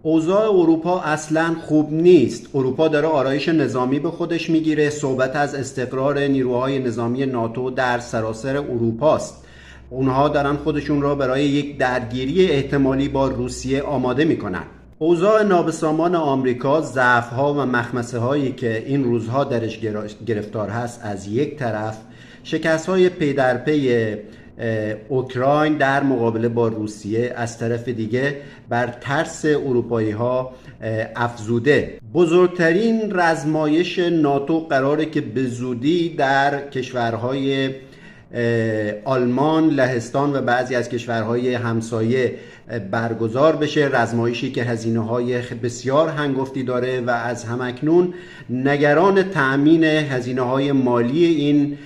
اوضاع اروپا اصلا خوب نیست. اروپا داره آرایش نظامی به خودش میگیره. صحبت از استقرار نیروهای نظامی ناتو در سراسر اروپاست. اونها دارن خودشون را برای یک درگیری احتمالی با روسیه آماده میکنن. اوضاع نابسامان آمریکا، ضعف‌ها و مخمسه‌هایی که این روزها درش گرفتار هست از یک طرف، شکست‌های پی در پی اوکراین در مقابله با روسیه از طرف دیگه بر ترس اروپایی ها افزوده. بزرگترین رزمایش ناتو قراره که به زودی در کشورهای آلمان، لهستان و بعضی از کشورهای همسایه برگزار بشه. رزمایشی که هزینه‌های بسیار هنگفتی داره و از همکنون نگران تأمین هزینه‌های مالی این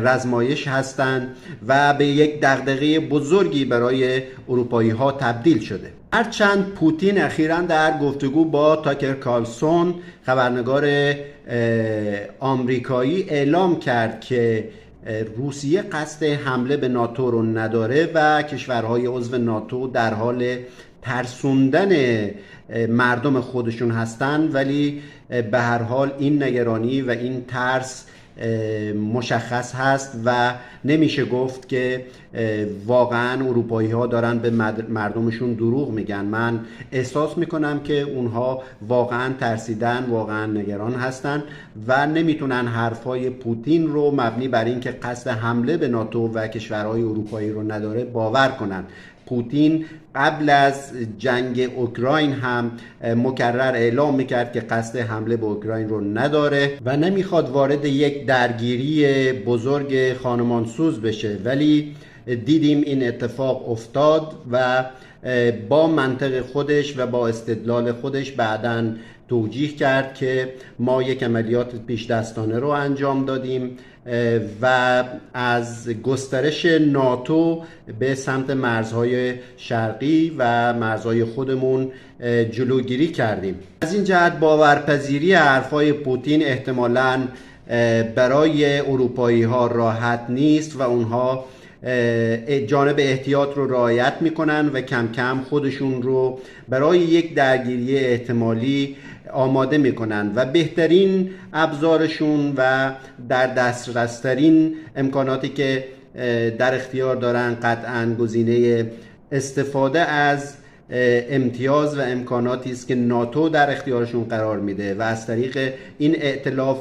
رزمایش هستند و به یک دغدغه بزرگی برای اروپایی‌ها تبدیل شده. هرچند پوتین اخیراً در گفتگو با تاکر کارلسون، خبرنگار آمریکایی، اعلام کرد که روسیه قصد حمله به ناتو رو نداره و کشورهای عضو ناتو در حال ترسوندن مردم خودشون هستن، ولی به هر حال این نگرانی و این ترس مشخص هست و نمیشه گفت که واقعا اروپایی ها دارن به مردمشون دروغ میگن. من احساس میکنم که اونها واقعا ترسیدن، واقعا نگران هستن و نمیتونن حرفای پوتین رو مبنی بر این که قصد حمله به ناتو و کشورهای اروپایی رو نداره باور کنن. پوتین قبل از جنگ اوکراین هم مکرر اعلام میکرد که قصد حمله به اوکراین رو نداره و نمیخواد وارد یک درگیری بزرگ خانمانسوز بشه، ولی دیدیم این اتفاق افتاد و با منطق خودش و با استدلال خودش بعداً توجیه کرد که ما یک عملیات پیش دستانه رو انجام دادیم و از گسترش ناتو به سمت مرزهای شرقی و مرزهای خودمون جلوگیری کردیم. از این جهت باورپذیری حرفای پوتین احتمالاً برای اروپایی ها راحت نیست و اونها جانب احتیاط رو رعایت میکنن و کم کم خودشون رو برای یک درگیری احتمالی آماده میکنن و بهترین ابزارشون و در دسترسترین امکاناتی که در اختیار دارن قطعاً گزینه استفاده از امتیاز و امکاناتی است که ناتو در اختیارشون قرار میده و از طریق این ائتلاف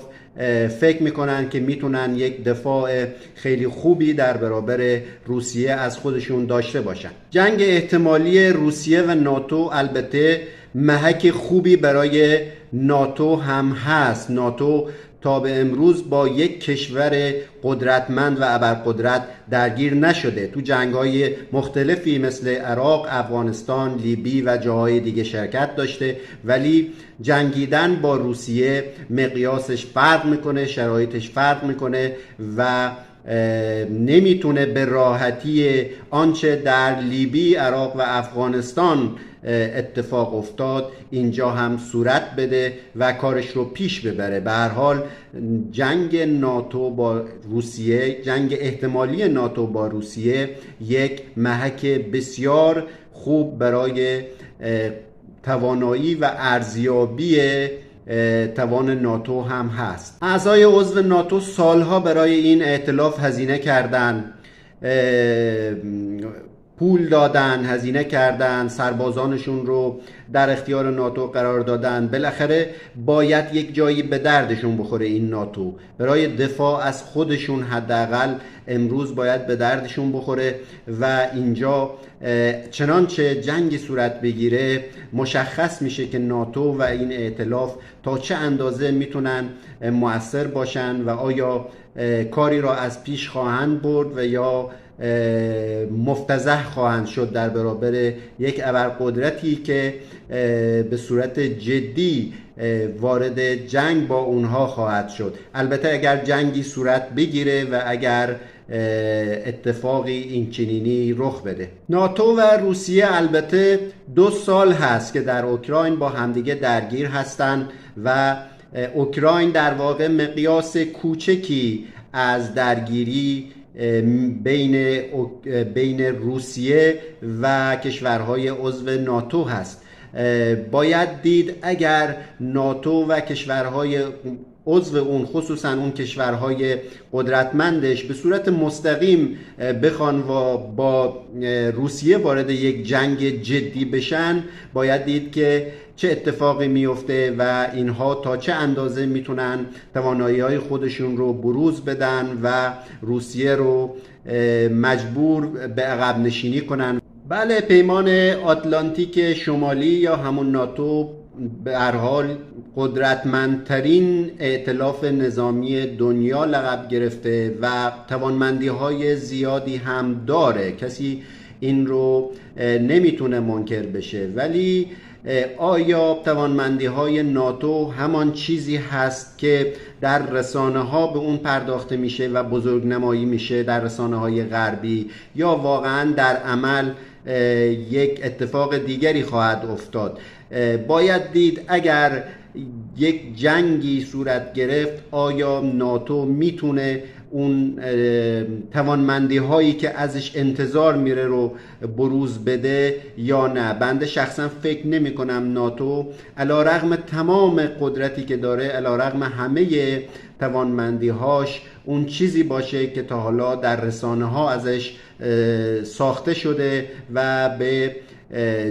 فکر میکنن که میتونن یک دفاع خیلی خوبی در برابر روسیه از خودشون داشته باشن. جنگ احتمالی روسیه و ناتو البته محک خوبی برای ناتو هم هست. ناتو تا به امروز با یک کشور قدرتمند و ابرقدرت درگیر نشده. تو جنگ‌های مختلفی مثل عراق، افغانستان، لیبی و جاهای دیگه شرکت داشته، ولی جنگیدن با روسیه مقیاسش فرق میکنه، شرایطش فرق میکنه و نمیتونه به راحتی آنچه در لیبی، عراق و افغانستان اتفاق افتاد اینجا هم صورت بده و کارش رو پیش ببره. به هر حال جنگ ناتو با روسیه، جنگ احتمالی ناتو با روسیه، یک محک بسیار خوب برای توانایی و ارزیابی توان ناتو هم هست. اعضای عضو ناتو سالها برای این ائتلاف هزینه کردن، پول دادن، هزینه کردن، سربازانشون رو در اختیار ناتو قرار دادن. بالاخره باید یک جایی به دردشون بخوره این ناتو. برای دفاع از خودشون حداقل امروز باید به دردشون بخوره و اینجا چنانچه جنگی صورت بگیره مشخص میشه که ناتو و این ائتلاف تا چه اندازه میتونن مؤثر باشن و آیا کاری را از پیش خواهند برد و یا مفتضح خواهند شد در برابر یک ابرقدرتی که به صورت جدی وارد جنگ با اونها خواهد شد. البته اگر جنگی صورت بگیره و اگر اتفاقی این چنینی رخ بده. ناتو و روسیه البته 2 سال هست که در اوکراین با همدیگه درگیر هستن و اوکراین در واقع مقیاس کوچکی از درگیری بین روسیه و کشورهای عضو ناتو هست باید دید اگر ناتو و کشورهای عضو اون، خصوصا اون کشورهای قدرتمندش، به صورت مستقیم بخوان و با روسیه وارد یک جنگ جدی بشن، باید دید که چه اتفاقی میفته و اینها تا چه اندازه میتونن توانایی‌های خودشون رو بروز بدن و روسیه رو مجبور به عقب نشینی کنن. بله، پیمان آتلانتیک شمالی یا همون ناتو به هر حال قدرتمندترین ائتلاف نظامی دنیا لقب گرفته و توانمندی‌های زیادی هم داره، کسی این رو نمیتونه منکر بشه. ولی آیا توانمندی‌های ناتو همان چیزی هست که در رسانه‌ها به اون پرداخته میشه و بزرگنمایی میشه در رسانه‌های غربی، یا واقعاً در عمل یک اتفاق دیگری خواهد افتاد؟ باید دید اگر یک جنگی صورت گرفت آیا ناتو میتونه اون توانمندی هایی که ازش انتظار میره رو بروز بده یا نه. بنده شخصا فکر نمی کنم ناتو علیرغم تمام قدرتی که داره، علیرغم همه توانمندی هاش، اون چیزی باشه که تا حالا در رسانه ها ازش ساخته شده و به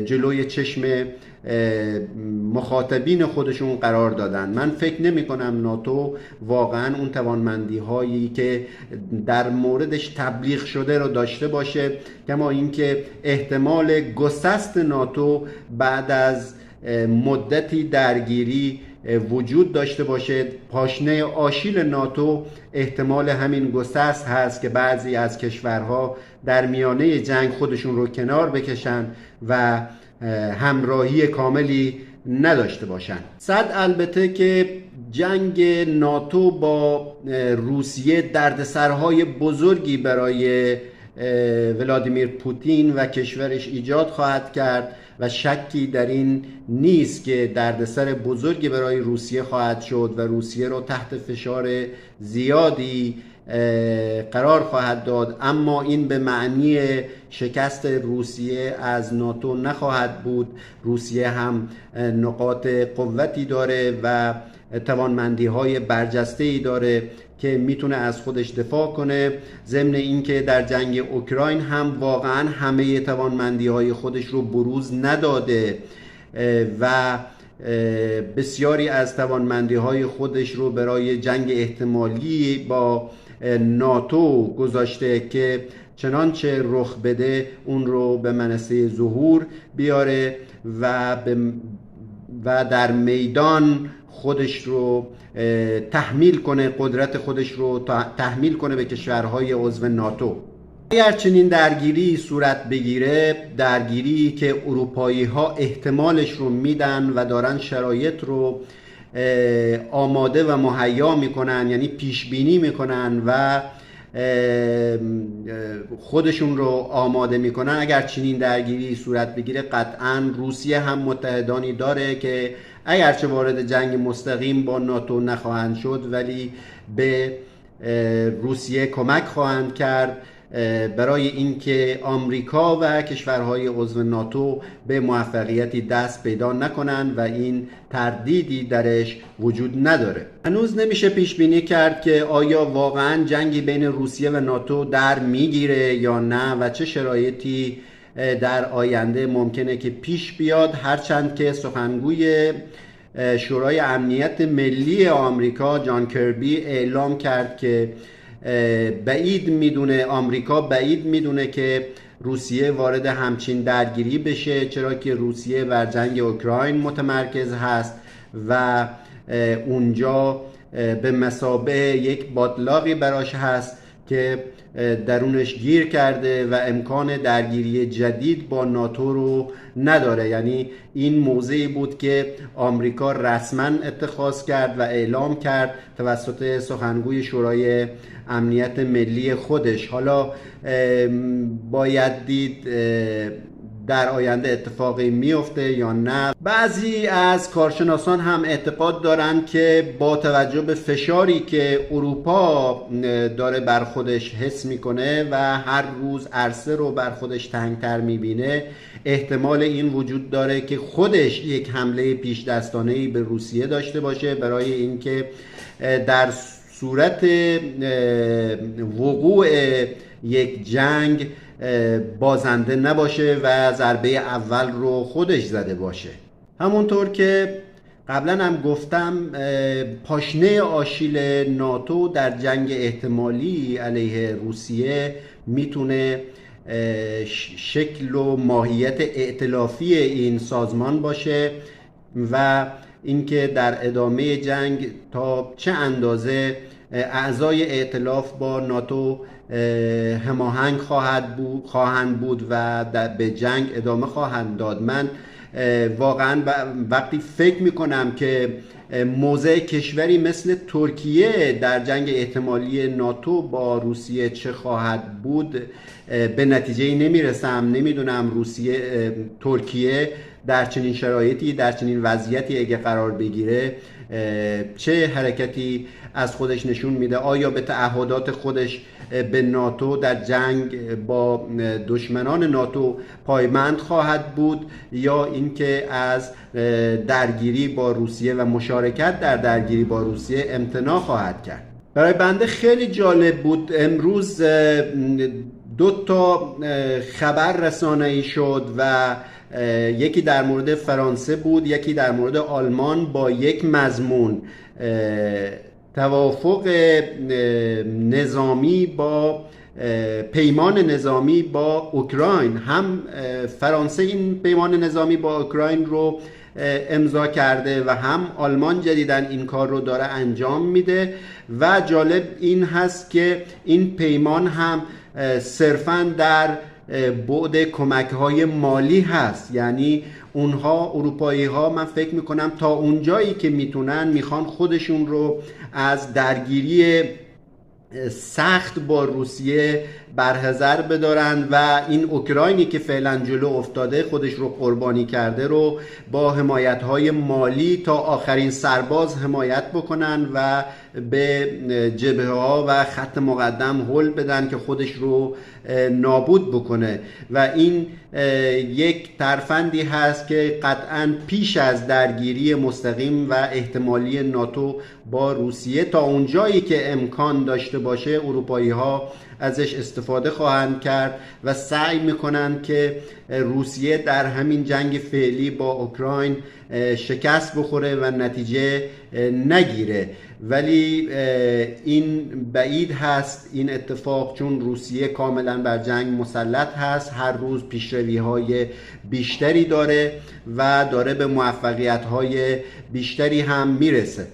جلوی چشم مخاطبین خودشون قرار دادن. من فکر نمی کنم ناتو واقعا اون توانمندی هایی که در موردش تبلیغ شده رو داشته باشه، کما اینکه احتمال گسست ناتو بعد از مدتی درگیری وجود داشته باشه. پاشنه آشیل ناتو احتمال همین گسست هست که بعضی از کشورها در میانه جنگ خودشون رو کنار بکشن و همراهی کاملی نداشته باشن. صد البته که جنگ ناتو با روسیه دردسرهای بزرگی برای ولادیمیر پوتین و کشورش ایجاد خواهد کرد و شکی در این نیست که دردسر بزرگی برای روسیه خواهد شد و روسیه رو تحت فشار زیادی قرار خواهد داد. اما این به معنی شکست روسیه از ناتو نخواهد بود. روسیه هم نقاط قوتی داره و توانمندی های برجسته‌ای داره که میتونه از خودش دفاع کنه. ضمن اینکه در جنگ اوکراین هم واقعا همه توانمندی های خودش رو بروز نداده و بسیاری از توانمندی های خودش رو برای جنگ احتمالی با ناتو گذاشته که چنانچه رخ بده اون رو به منصه ظهور بیاره و در میدان خودش رو تحمیل کنه، قدرت خودش رو تحمیل کنه به کشورهای عضو ناتو. اگر چنین درگیری صورت بگیره، درگیری که اروپایی ها احتمالش رو میدن و دارن شرایط رو آماده و مهیا میکنن، یعنی پیش بینی میکنن و خودشون رو آماده میکنن، اگر چنین درگیری صورت بگیره قطعا روسیه هم متحدانی داره که اگرچه وارد جنگ مستقیم با ناتو نخواهند شد ولی به روسیه کمک خواهند کرد برای اینکه آمریکا و کشورهای عضو ناتو به موفقیتی دست پیدا نکنند و این تردیدی درش وجود نداره. هنوز نمیشه پیش بینی کرد که آیا واقعا جنگی بین روسیه و ناتو در میگیره یا نه و چه شرایطی در آینده ممکنه که پیش بیاد، هرچند که سخنگوی شورای امنیت ملی آمریکا جان کربی اعلام کرد که آمریکا بعید میدونه که روسیه وارد همچین درگیری بشه، چرا که روسیه بر جنگ اوکراین متمرکز هست و اونجا به مثابه یک باتلاقی براش هست که درونش گیر کرده و امکان درگیری جدید با ناتو رو نداره. یعنی این موضعی بود که آمریکا رسما اتخاذ کرد و اعلام کرد توسط سخنگوی شورای امنیت ملی خودش. حالا باید دید در آینده اتفاقی میفته یا نه. بعضی از کارشناسان هم اعتقاد دارند که با توجه به فشاری که اروپا داره بر خودش حس میکنه و هر روز عرصه رو بر خودش تنگتر میبینه، احتمال این وجود داره که خودش یک حمله پیش دستانه‌ای به روسیه داشته باشه برای اینکه در صورت وقوع یک جنگ بازنده نباشه و ضربه اول رو خودش زده باشه. همونطور که قبلا هم گفتم، پاشنه آشیل ناتو در جنگ احتمالی علیه روسیه میتونه شکل و ماهیت ائتلافی این سازمان باشه و اینکه در ادامه جنگ تا چه اندازه اعضای ائتلاف با ناتو هماهنگ خواهند بود و به جنگ ادامه خواهند داد. من واقعا وقتی فکر میکنم که موضع کشوری مثل ترکیه در جنگ احتمالی ناتو با روسیه چه خواهد بود، به نتیجه نمیرسم. نمیدونم ترکیه در چنین شرایطی، در چنین وضعیتی اگه قرار بگیره چه حرکتی از خودش نشون میده. آیا به تعهدات خودش به ناتو در جنگ با دشمنان ناتو پایبند خواهد بود یا اینکه از درگیری با روسیه و مشارکت در درگیری با روسیه امتناع خواهد کرد؟ برای بنده خیلی جالب بود امروز 2 خبر رسانه‌ای شد و یکی در مورد فرانسه بود، یکی در مورد آلمان، با یک مضمون توافق نظامی با پیمان نظامی با اوکراین. هم فرانسه این پیمان نظامی با اوکراین رو امضا کرده و هم آلمان جدیداً این کار رو داره انجام میده و جالب این هست که این پیمان هم صرفاً در بعد کمک‌های مالی هست. یعنی اونها اروپایی ها، من فکر میکنم تا اونجایی که میخوان خودشون رو از درگیری سخت با روسیه برحذر بدارن و این اوکراینی که فعلا جلو افتاده خودش رو قربانی کرده رو با حمایت‌های مالی تا آخرین سرباز حمایت بکنن و به جبهه‌ها و خط مقدم هل بدن که خودش رو نابود بکنه و این یک ترفندی هست که قطعاً پیش از درگیری مستقیم و احتمالی ناتو با روسیه تا اونجایی که امکان داشته باشه اروپایی‌ها ازش استفاده خواهند کرد و سعی میکنن که روسیه در همین جنگ فعلی با اوکراین شکست بخوره و نتیجه نگیره. ولی این بعید هست این اتفاق، چون روسیه کاملا بر جنگ مسلط هست، هر روز پیشروی‌های بیشتری داره و داره به موفقیت‌های بیشتری هم میرسه.